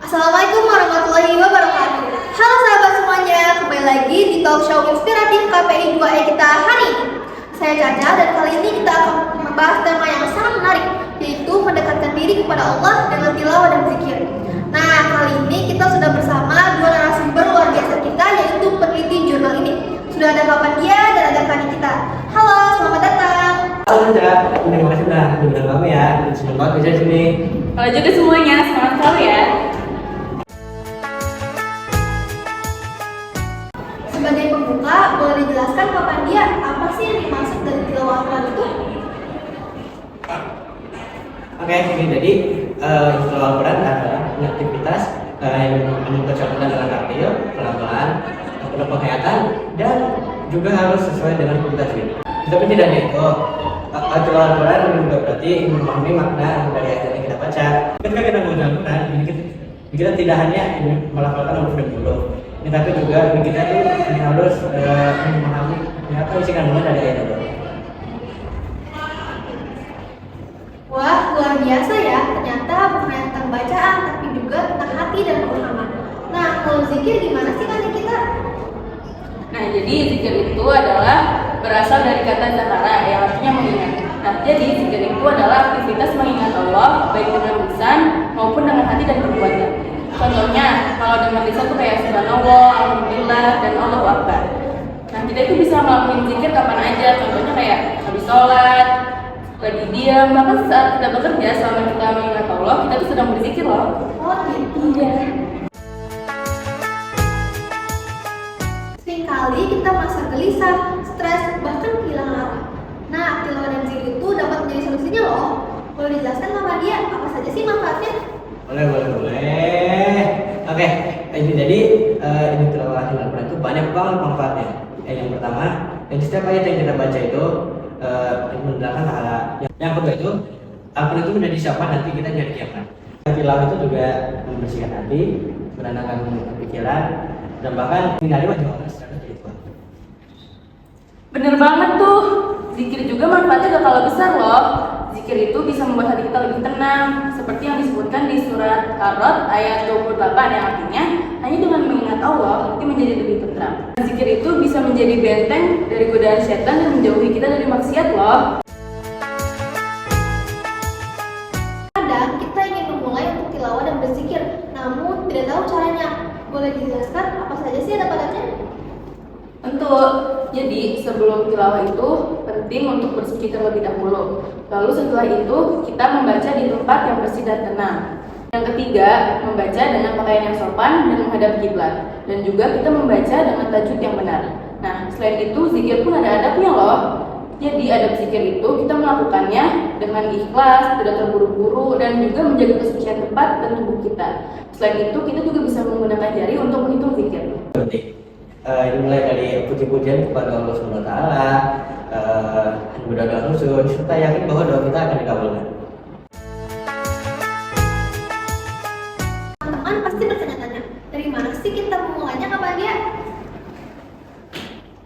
Assalamualaikum warahmatullahi wabarakatuh. Halo sahabat semuanya, kembali lagi di talk show inspiratif KPI 2E kita hari ini. Saya Caca dan kali ini kita akan membahas tema yang sangat menarik, yaitu mendekatkan diri kepada Allah dengan tilawah dan zikir. Nah, kali ini kita sudah bersama dua narasumber luar biasa kita, yaitu peneliti jurnal ini. Sudah ada Bapak Dia dan ada Kani kita. Halo, selamat datang. Halo Caca, terima kasih sudah diundang kami ya. Senang banget bisa di sini. Halo juga semuanya, semangat selalu ya. Sebagai pembuka, boleh dijelaskan Bapak Dia apa sih yang dimaksud dari tilawah Al-Quran itu? Oke, jadi tilawah Al-Quran adalah aktivitas yang membacakan dengan tartil, pelan-pelan, penuh penghayatan, dan juga harus sesuai dengan tajwid. Tapi tidak hanya itu, tilawah Al-Quran juga berarti memahami makna dari ayat yang kita baca. Ketika kita membaca Al-Quran, kita tidak hanya melafalkan huruf dan huruf, tapi juga kita tuh harus memahami apa isi kandungan dari ayat itu. Wah, luar biasa ya. Ternyata bukan hanya tentang bacaan, tapi juga tentang hati dan pemahaman. Nah, kalau zikir gimana sih kan kita? Nah, jadi zikir itu adalah berasal dari kata zakara yang artinya mengingat. Nah, jadi zikir itu adalah aktivitas mengingat Allah baik dengan lisan maupun dengan hati dan perbuatan. Contohnya, kalau dengan lisan tuh kayak subhanallah, alhamdulillah, dan Allahu Akbar. Nah, kita itu bisa melakukan zikir kapan aja. Contohnya kayak habis sholat, lagi diam, bahkan saat kita bekerja selama kita mengingat Allah, kita tuh sedang berzikir loh. Oh gitu. Iya. Seringkali kita merasa gelisah, stres, bahkan kehilangan arah. Nah, tilawah dan zikir itu dapat menjadi solusinya loh. Boleh dijelaskan sama dia apa saja sih manfaatnya? Boleh. Oke, jadi ini tilawah Al-Quran itu banyak banget manfaatnya. Yang pertama, di setiap ayat yang kita baca itu mendatangkan pahala. Yang kedua itu, Al-Quran itu menjadi siapa nanti kita jadi kiamat. Tilawah itu juga membersihkan hati, menenangkan pikiran, dan bahkan menghindari wajah orang secara spiritual. Bener banget tuh. Zikir juga manfaatnya gak kalah besar loh. Zikir itu bisa membuat hati kita lebih tenang, seperti yang disebutkan di surat Ar-Ra'd ayat 28 yang artinya hanya dengan mengingat Allah hati menjadi lebih tentram. Zikir itu bisa menjadi benteng dari godaan setan dan menjauhi kita dari maksiat loh. Kadang kita ingin memulai untuk tilawah dan berzikir, namun tidak tahu caranya. Boleh dijelaskan apa saja sih adab-adabnya? Tentu, jadi sebelum tilawah itu penting untuk bersuci terlebih dahulu. Lalu setelah itu kita membaca di tempat yang bersih dan tenang. Yang ketiga, membaca dengan pakaian yang sopan dan menghadap kiblat. Dan juga kita membaca dengan tajwid yang benar. Nah, selain itu zikir pun ada adabnya loh. Jadi adab zikir itu kita melakukannya dengan ikhlas, tidak terburu-buru, dan juga menjaga kesucian tempat dan tubuh kita. Selain itu kita juga bisa menggunakan jari untuk menghitung zikir. Dimulai dari puji-pujian kepada Allah SWT, berdoa khusus, serta yakin bahwa doa kita akan dikabulkan. Teman-teman pasti bertanya-tanya, dari mana sih kita memulainya Kak Dia?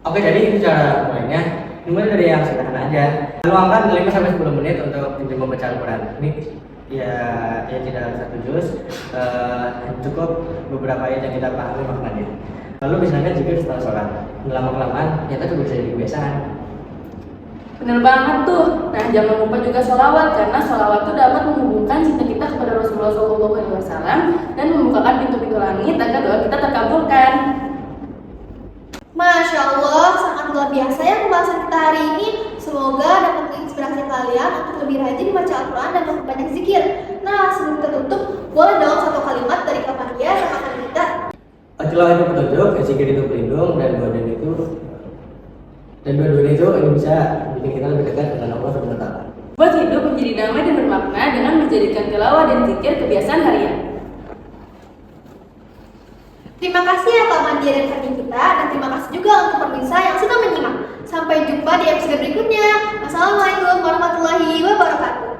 Oke, jadi ini cara mulainya. Dimulai dari yang sederhana aja. Luangkan 5-10 menit untuk membaca Al-Quran. Ini ya tidak harus satu juz, cukup beberapa ayat yang kita pahami maknanya. Lalu misalnya zikir setelah sholat, lama-kelamaan ternyata juga bisa jadi kebiasaan. Bener banget tuh. Nah, jangan lupa juga sholawat, karena sholawat itu dapat menghubungkan cinta kita kepada Rasulullah SAW dan membukakan pintu-pintu langit agar doa kita terkabulkan. Masya Allah, sangat luar biasa ya pembahasan kita hari ini. Semoga dapat menginspirasi kalian untuk lebih rajin membaca Al-Quran dan memperbanyak zikir. Nah, sebelum kita tutup, boleh dong satu kalimat dari Kak Dia sama Kak kita. Tilawah itu petunjuk, zikir itu pelindung, dan dua-duanya itu ini bisa bikin kita lebih dekat dengan Allah SWT. Buat hidup menjadi damai dan bermakna dengan menjadikan tilawah dan zikir kebiasaan harian. Terima kasih ya Kak Dia dan Kak kita, dan terima kasih juga untuk pemirsa yang sudah menyimak. Sampai jumpa di episode berikutnya. Wassalamualaikum warahmatullahi wabarakatuh.